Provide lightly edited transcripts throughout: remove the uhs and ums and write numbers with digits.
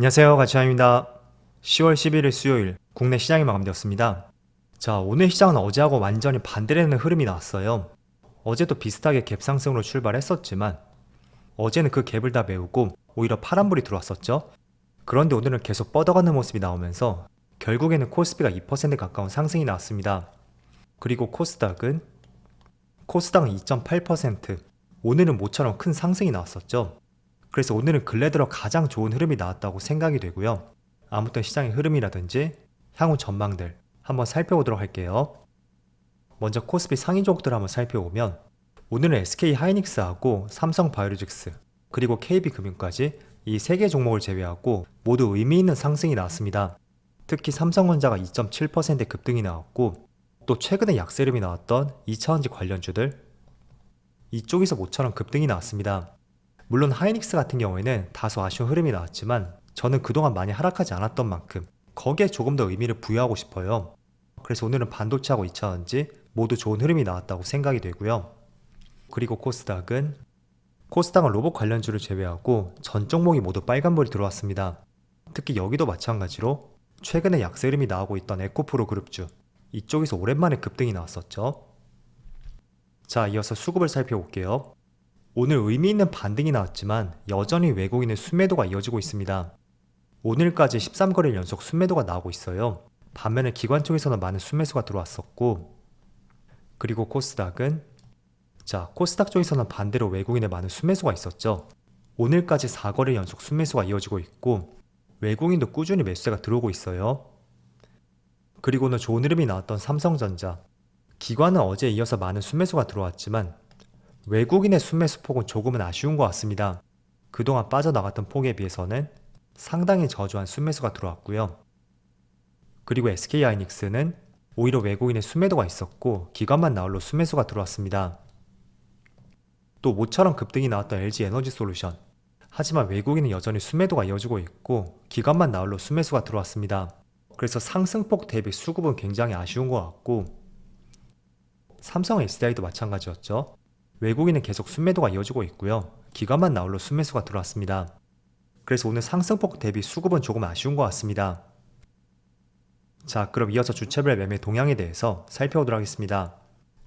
안녕하세요, 가치환입니다. 10월 11일 수요일 국내 시장이 마감되었습니다. 자, 오늘 시장은 어제하고 완전히 반대되는 흐름이 나왔어요. 어제도 비슷하게 갭 상승으로 출발했었지만 어제는 그 갭을 다 메우고 오히려 파란불이 들어왔었죠. 그런데 오늘은 계속 뻗어가는 모습이 나오면서 결국에는 코스피가 2% 가까운 상승이 나왔습니다. 그리고 코스닥은 2.8%, 오늘은 모처럼 큰 상승이 나왔었죠. 그래서 오늘은 근래 들어 가장 좋은 흐름이 나왔다고 생각이 되고요. 아무튼 시장의 흐름이라든지 향후 전망들 한번 살펴보도록 할게요. 먼저 코스피 상위 종목들 한번 살펴보면 오늘은 SK 하이닉스하고 삼성 바이오로직스 그리고 KB금융까지 이 3개 종목을 제외하고 모두 의미 있는 상승이 나왔습니다. 특히 삼성전자가 2.7% 급등이 나왔고 또 최근에 약세름이 나왔던 2차전지 관련주들 이쪽에서 모처럼 급등이 나왔습니다. 물론 하이닉스 같은 경우에는 다소 아쉬운 흐름이 나왔지만 저는 그동안 많이 하락하지 않았던 만큼 거기에 조금 더 의미를 부여하고 싶어요. 그래서 오늘은 반도체하고 2차전지 모두 좋은 흐름이 나왔다고 생각이 되고요. 그리고 코스닥은 로봇 관련주를 제외하고 전 종목이 모두 빨간불이 들어왔습니다. 특히 여기도 마찬가지로 최근에 약세 흐름이 나오고 있던 에코프로 그룹주 이쪽에서 오랜만에 급등이 나왔었죠. 자, 이어서 수급을 살펴볼게요. 오늘 의미 있는 반등이 나왔지만 여전히 외국인의 순매도가 이어지고 있습니다. 오늘까지 13거래일 연속 순매도가 나오고 있어요. 반면에 기관 쪽에서는 많은 순매수가 들어왔었고, 그리고 코스닥은 코스닥 쪽에서는 반대로 외국인의 많은 순매수가 있었죠. 오늘까지 4거래일 연속 순매수가 이어지고 있고 외국인도 꾸준히 매수세가 들어오고 있어요. 그리고 오늘 좋은 흐름이 나왔던 삼성전자, 기관은 어제에 이어서 많은 순매수가 들어왔지만 외국인의 순매수 폭은 조금은 아쉬운 것 같습니다. 그동안 빠져나갔던 폭에 비해서는 상당히 저조한 순매수가 들어왔고요. 그리고 SK하이닉스는 오히려 외국인의 순매도가 있었고 기관만 나홀로 순매수가 들어왔습니다. 또 모처럼 급등이 나왔던 LG에너지솔루션, 하지만 외국인은 여전히 순매도가 이어지고 있고 기관만 나홀로 순매수가 들어왔습니다. 그래서 상승폭 대비 수급은 굉장히 아쉬운 것 같고 삼성 SDI도 마찬가지였죠. 외국인은 계속 순매도가 이어지고 있고요. 기관만 나홀로 순매수가 들어왔습니다. 그래서 오늘 상승폭 대비 수급은 조금 아쉬운 것 같습니다. 자, 그럼 이어서 주체별 매매 동향에 대해서 살펴보도록 하겠습니다.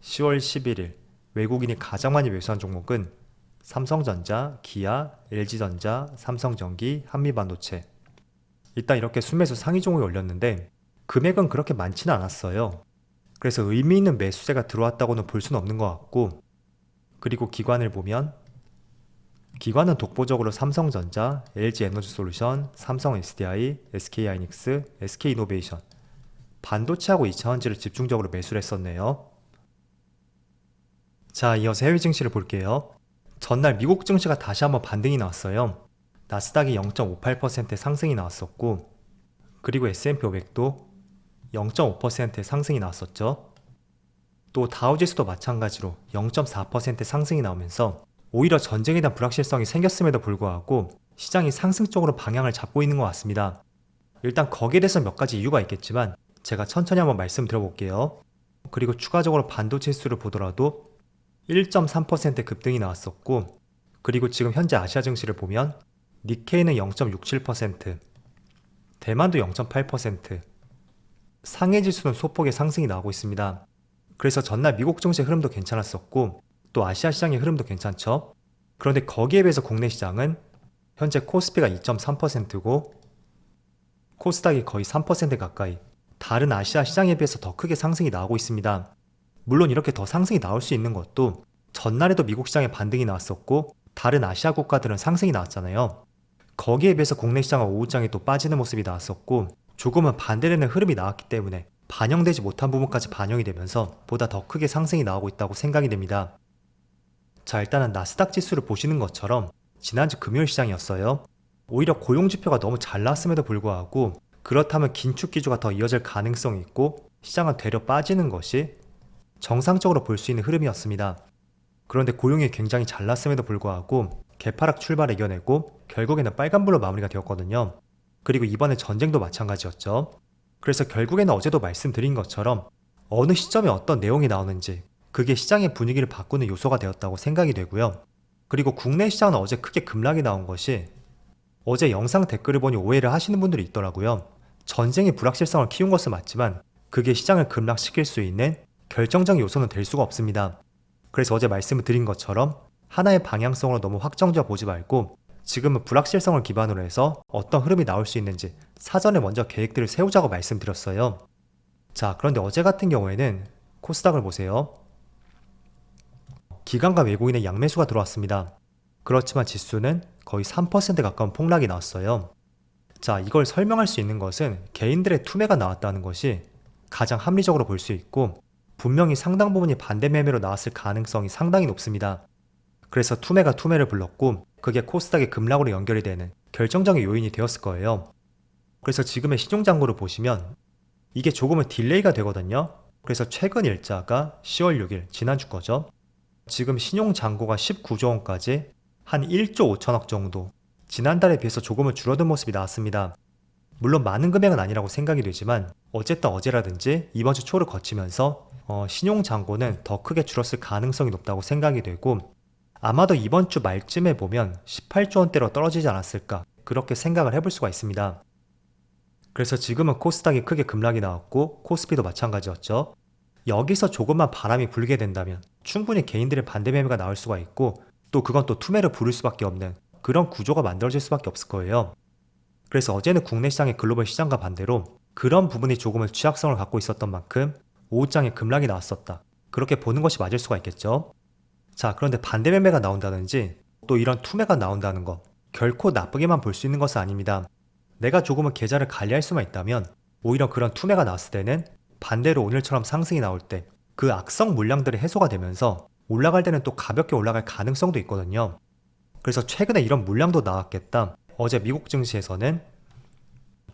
10월 11일 외국인이 가장 많이 매수한 종목은 삼성전자, 기아, LG전자, 삼성전기, 한미반도체. 일단 이렇게 순매수 상위 종목이 올렸는데 금액은 그렇게 많지는 않았어요. 그래서 의미 있는 매수세가 들어왔다고는 볼 수는 없는 것 같고, 그리고 기관을 보면 기관은 독보적으로 삼성전자, LG에너지솔루션, 삼성 SDI, SK하이닉스, SK이노베이션, 반도체하고 2차전지를 집중적으로 매수를 했었네요. 자, 이어서 해외 증시를 볼게요. 전날 미국 증시가 다시 한번 반등이 나왔어요. 나스닥이 0.58% 상승이 나왔었고, 그리고 S&P 500도 0.5% 상승이 나왔었죠. 또 다우지수도 마찬가지로 0.4% 상승이 나오면서 오히려 전쟁에 대한 불확실성이 생겼음에도 불구하고 시장이 상승적으로 방향을 잡고 있는 것 같습니다. 일단 거기에 대해서 몇 가지 이유가 있겠지만 제가 천천히 한번 말씀드려볼게요. 그리고 추가적으로 반도체 지수를 보더라도 1.3% 급등이 나왔었고, 그리고 지금 현재 아시아 증시를 보면 니케이는 0.67%, 대만도 0.8%, 상해 지수는 소폭의 상승이 나오고 있습니다. 그래서 전날 미국 증시의 흐름도 괜찮았었고 또 아시아 시장의 흐름도 괜찮죠. 그런데 거기에 비해서 국내 시장은 현재 코스피가 2.3%고 코스닥이 거의 3% 가까이 다른 아시아 시장에 비해서 더 크게 상승이 나오고 있습니다. 물론 이렇게 더 상승이 나올 수 있는 것도 전날에도 미국 시장에 반등이 나왔었고 다른 아시아 국가들은 상승이 나왔잖아요. 거기에 비해서 국내 시장은 오후장에 또 빠지는 모습이 나왔었고 조금은 반대되는 흐름이 나왔기 때문에 반영되지 못한 부분까지 반영이 되면서 보다 더 크게 상승이 나오고 있다고 생각이 됩니다. 자, 일단은 나스닥 지수를 보시는 것처럼 지난주 금요일 시장이었어요. 오히려 고용지표가 너무 잘 나왔음에도 불구하고 그렇다면 긴축 기조가 더 이어질 가능성이 있고 시장은 되려 빠지는 것이 정상적으로 볼 수 있는 흐름이었습니다. 그런데 고용이 굉장히 잘 나왔음에도 불구하고 개파락 출발을 이겨내고 결국에는 빨간불로 마무리가 되었거든요. 그리고 이번에 전쟁도 마찬가지였죠. 그래서 결국에는 어제도 말씀드린 것처럼 어느 시점에 어떤 내용이 나오는지 그게 시장의 분위기를 바꾸는 요소가 되었다고 생각이 되고요. 그리고 국내 시장은 어제 크게 급락이 나온 것이 어제 영상 댓글을 보니 오해를 하시는 분들이 있더라고요. 전쟁이 불확실성을 키운 것은 맞지만 그게 시장을 급락시킬 수 있는 결정적인 요소는 될 수가 없습니다. 그래서 어제 말씀을 드린 것처럼 하나의 방향성으로 너무 확정지어 보지 말고 지금은 불확실성을 기반으로 해서 어떤 흐름이 나올 수 있는지 사전에 먼저 계획들을 세우자고 말씀드렸어요. 자, 그런데 어제 같은 경우에는 코스닥을 보세요. 기관과 외국인의 양매수가 들어왔습니다. 그렇지만 지수는 거의 3% 가까운 폭락이 나왔어요. 자, 이걸 설명할 수 있는 것은 개인들의 투매가 나왔다는 것이 가장 합리적으로 볼 수 있고 분명히 상당 부분이 반대 매매로 나왔을 가능성이 상당히 높습니다. 그래서 투매가 투매를 불렀고 그게 코스닥의 급락으로 연결이 되는 결정적인 요인이 되었을 거예요. 그래서 지금의 시종장고를 보시면 이게 조금은 딜레이가 되거든요. 그래서 최근 일자가 10월 6일 지난주 거죠. 지금 신용장고가 19조 원까지 한 1조 5천억 정도 지난달에 비해서 조금은 줄어든 모습이 나왔습니다. 물론 많은 금액은 아니라고 생각이 되지만 어쨌든 어제라든지 이번 주 초를 거치면서 신용장고는 더 크게 줄었을 가능성이 높다고 생각이 되고 아마도 이번 주 말쯤에 보면 18조 원대로 떨어지지 않았을까 그렇게 생각을 해볼 수가 있습니다. 그래서 지금은 코스닥이 크게 급락이 나왔고 코스피도 마찬가지였죠. 여기서 조금만 바람이 불게 된다면 충분히 개인들의 반대 매매가 나올 수가 있고 또 그건 또 투매를 부를 수밖에 없는 그런 구조가 만들어질 수밖에 없을 거예요. 그래서 어제는 국내 시장의 글로벌 시장과 반대로 그런 부분이 조금은 취약성을 갖고 있었던 만큼 오후장에 급락이 나왔었다. 그렇게 보는 것이 맞을 수가 있겠죠. 자, 그런데 반대 매매가 나온다든지 또 이런 투매가 나온다는 거 결코 나쁘게만 볼 수 있는 것은 아닙니다. 내가 조금은 계좌를 관리할 수만 있다면 오히려 그런 투매가 나왔을 때는 반대로 오늘처럼 상승이 나올 때 그 악성 물량들이 해소가 되면서 올라갈 때는 또 가볍게 올라갈 가능성도 있거든요. 그래서 최근에 이런 물량도 나왔겠다. 어제 미국 증시에서는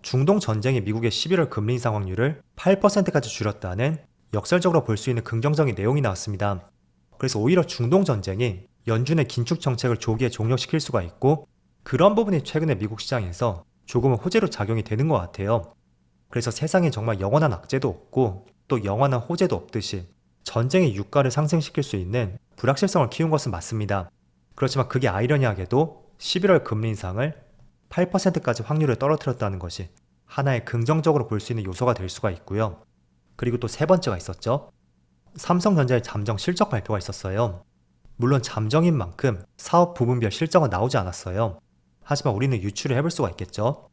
중동 전쟁이 미국의 11월 금리 인상 확률을 8%까지 줄였다는 역설적으로 볼 수 있는 긍정적인 내용이 나왔습니다. 그래서 오히려 중동 전쟁이 연준의 긴축 정책을 조기에 종료시킬 수가 있고 그런 부분이 최근에 미국 시장에서 조금은 호재로 작용이 되는 것 같아요. 그래서 세상에 정말 영원한 악재도 없고 또 영원한 호재도 없듯이 전쟁이 유가를 상승시킬 수 있는 불확실성을 키운 것은 맞습니다. 그렇지만 그게 아이러니하게도 11월 금리 인상을 8%까지 확률을 떨어뜨렸다는 것이 하나의 긍정적으로 볼 수 있는 요소가 될 수가 있고요. 그리고 또 세 번째가 있었죠. 삼성전자의 잠정 실적 발표가 있었어요. 물론 잠정인 만큼 사업 부분별 실적은 나오지 않았어요. 하지만 우리는 유추를 해볼 수가 있겠죠.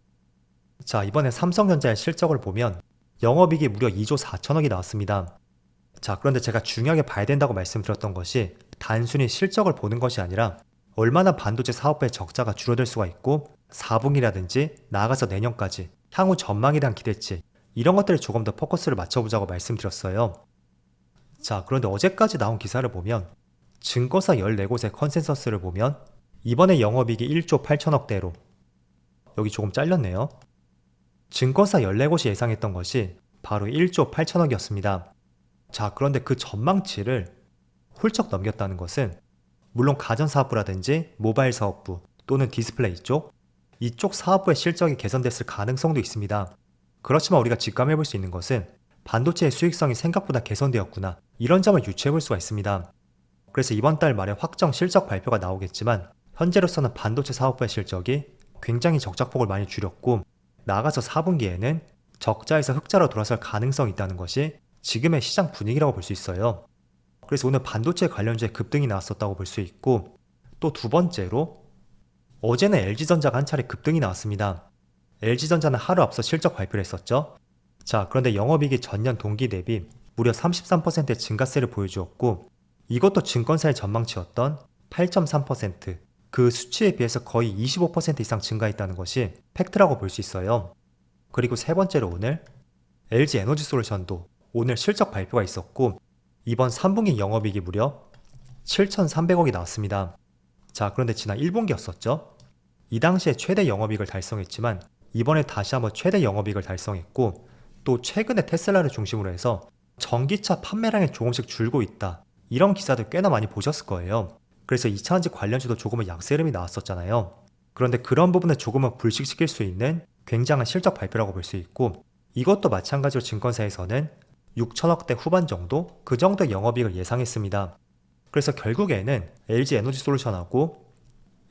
자, 이번에 삼성전자의 실적을 보면 영업이익이 무려 2조 4천억이 나왔습니다. 자, 그런데 제가 중요하게 봐야 된다고 말씀드렸던 것이 단순히 실적을 보는 것이 아니라 얼마나 반도체 사업부의 적자가 줄어들 수가 있고 4분기라든지 나아가서 내년까지 향후 전망에 대한 기대치 이런 것들을 조금 더 포커스를 맞춰보자고 말씀드렸어요. 자, 그런데 어제까지 나온 기사를 보면 증거사 14곳의 컨센서스를 보면 이번에 영업이익이 1조 8천억대로 여기 조금 잘렸네요. 증거사 14곳이 예상했던 것이 바로 1조 8천억이었습니다. 자, 그런데 그 전망치를 훌쩍 넘겼다는 것은 물론 가전사업부라든지 모바일 사업부 또는 디스플레이 쪽 이쪽 사업부의 실적이 개선됐을 가능성도 있습니다. 그렇지만 우리가 직감해 볼 수 있는 것은 반도체의 수익성이 생각보다 개선되었구나 이런 점을 유추해 볼 수가 있습니다. 그래서 이번 달 말에 확정 실적 발표가 나오겠지만 현재로서는 반도체 사업부의 실적이 굉장히 적자폭을 많이 줄였고 나아가서 4분기에는 적자에서 흑자로 돌아설 가능성이 있다는 것이 지금의 시장 분위기라고 볼 수 있어요. 그래서 오늘 반도체 관련주에 급등이 나왔었다고 볼 수 있고 또 두 번째로 어제는 LG전자가 한 차례 급등이 나왔습니다. LG전자는 하루 앞서 실적 발표를 했었죠. 자, 그런데 영업이익이 전년 동기 대비 무려 33%의 증가세를 보여주었고 이것도 증권사의 전망치였던 8.3% 그 수치에 비해서 거의 25% 이상 증가했다는 것이 팩트라고 볼 수 있어요. 그리고 세 번째로 오늘 LG에너지솔루션도 오늘 실적 발표가 있었고 이번 3분기 영업이익이 무려 7,300억이 나왔습니다. 자, 그런데 지난 1분기였었죠. 이 당시에 최대 영업이익을 달성했지만 이번에 다시 한번 최대 영업이익을 달성했고 또 최근에 테슬라를 중심으로 해서 전기차 판매량이 조금씩 줄고 있다. 이런 기사들 꽤나 많이 보셨을 거예요. 그래서 2차전지 관련주도 조금은 약세 흐름이 나왔었잖아요. 그런데 그런 부분을 조금은 불식시킬 수 있는 굉장한 실적 발표라고 볼 수 있고 이것도 마찬가지로 증권사에서는 6천억대 후반 정도 그 정도의 영업이익을 예상했습니다. 그래서 결국에는 LG에너지솔루션하고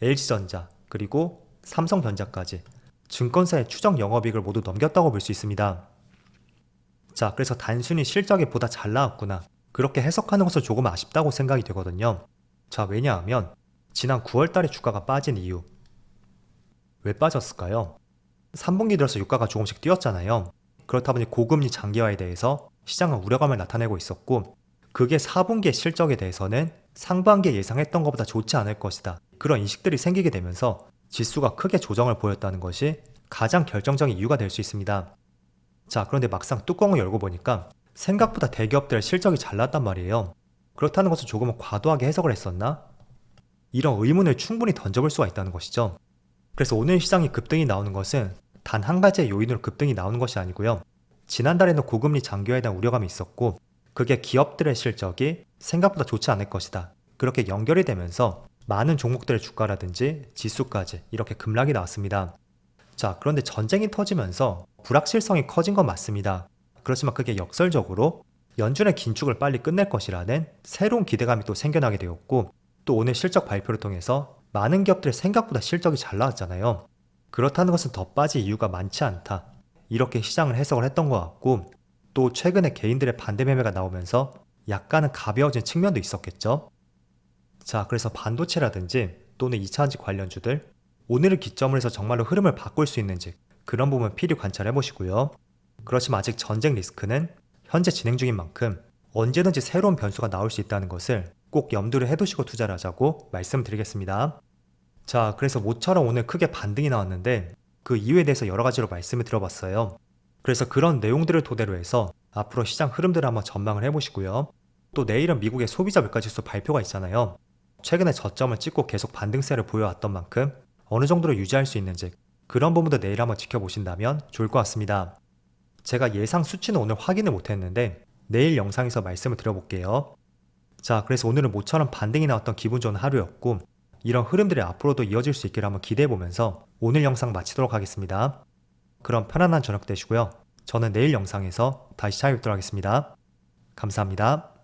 LG전자 그리고 삼성전자까지 증권사의 추정 영업이익을 모두 넘겼다고 볼 수 있습니다. 자, 그래서 단순히 실적이 보다 잘 나왔구나, 그렇게 해석하는 것은 조금 아쉽다고 생각이 되거든요. 자, 왜냐하면 지난 9월달에 주가가 빠진 이유, 왜 빠졌을까요? 3분기 들어서 유가가 조금씩 뛰었잖아요. 그렇다 보니 고금리 장기화에 대해서 시장은 우려감을 나타내고 있었고, 그게 4분기의 실적에 대해서는 상반기에 예상했던 것보다 좋지 않을 것이다, 그런 인식들이 생기게 되면서 지수가 크게 조정을 보였다는 것이 가장 결정적인 이유가 될 수 있습니다. 자, 그런데 막상 뚜껑을 열고 보니까 생각보다 대기업들의 실적이 잘 나왔단 말이에요. 그렇다는 것은 조금은 과도하게 해석을 했었나? 이런 의문을 충분히 던져볼 수가 있다는 것이죠. 그래서 오늘 시장이 급등이 나오는 것은 단 한 가지의 요인으로 급등이 나오는 것이 아니고요. 지난달에는 고금리 장기화에 대한 우려감이 있었고, 그게 기업들의 실적이 생각보다 좋지 않을 것이다, 그렇게 연결이 되면서 많은 종목들의 주가라든지 지수까지 이렇게 급락이 나왔습니다. 자, 그런데 전쟁이 터지면서 불확실성이 커진 건 맞습니다. 그렇지만 그게 역설적으로 연준의 긴축을 빨리 끝낼 것이라는 새로운 기대감이 또 생겨나게 되었고, 또 오늘 실적 발표를 통해서 많은 기업들이 생각보다 실적이 잘 나왔잖아요. 그렇다는 것은 더 빠질 이유가 많지 않다, 이렇게 시장을 해석을 했던 것 같고, 또 최근에 개인들의 반대 매매가 나오면서 약간은 가벼워진 측면도 있었겠죠. 자, 그래서 반도체라든지 또는 2차전지 관련주들, 오늘을 기점으로 해서 정말로 흐름을 바꿀 수 있는지 그런 부분 필히 관찰해 보시고요. 그렇지만 아직 전쟁 리스크는 현재 진행 중인 만큼 언제든지 새로운 변수가 나올 수 있다는 것을 꼭 염두를 해두시고 투자를 하자고 말씀드리겠습니다. 자, 그래서 모처럼 오늘 크게 반등이 나왔는데 그 이유에 대해서 여러 가지로 말씀을 드려봤어요. 그래서 그런 내용들을 토대로 해서 앞으로 시장 흐름들을 한번 전망을 해보시고요. 또 내일은 미국의 소비자 물가지수 발표가 있잖아요. 최근에 저점을 찍고 계속 반등세를 보여왔던 만큼 어느 정도로 유지할 수 있는지 그런 부분도 내일 한번 지켜보신다면 좋을 것 같습니다. 제가 예상 수치는 오늘 확인을 못했는데 내일 영상에서 말씀을 드려볼게요. 자, 그래서 오늘은 모처럼 반등이 나왔던 기분 좋은 하루였고, 이런 흐름들이 앞으로도 이어질 수 있기를 한번 기대해보면서 오늘 영상 마치도록 하겠습니다. 그럼 편안한 저녁 되시고요. 저는 내일 영상에서 다시 찾아뵙도록 하겠습니다. 감사합니다.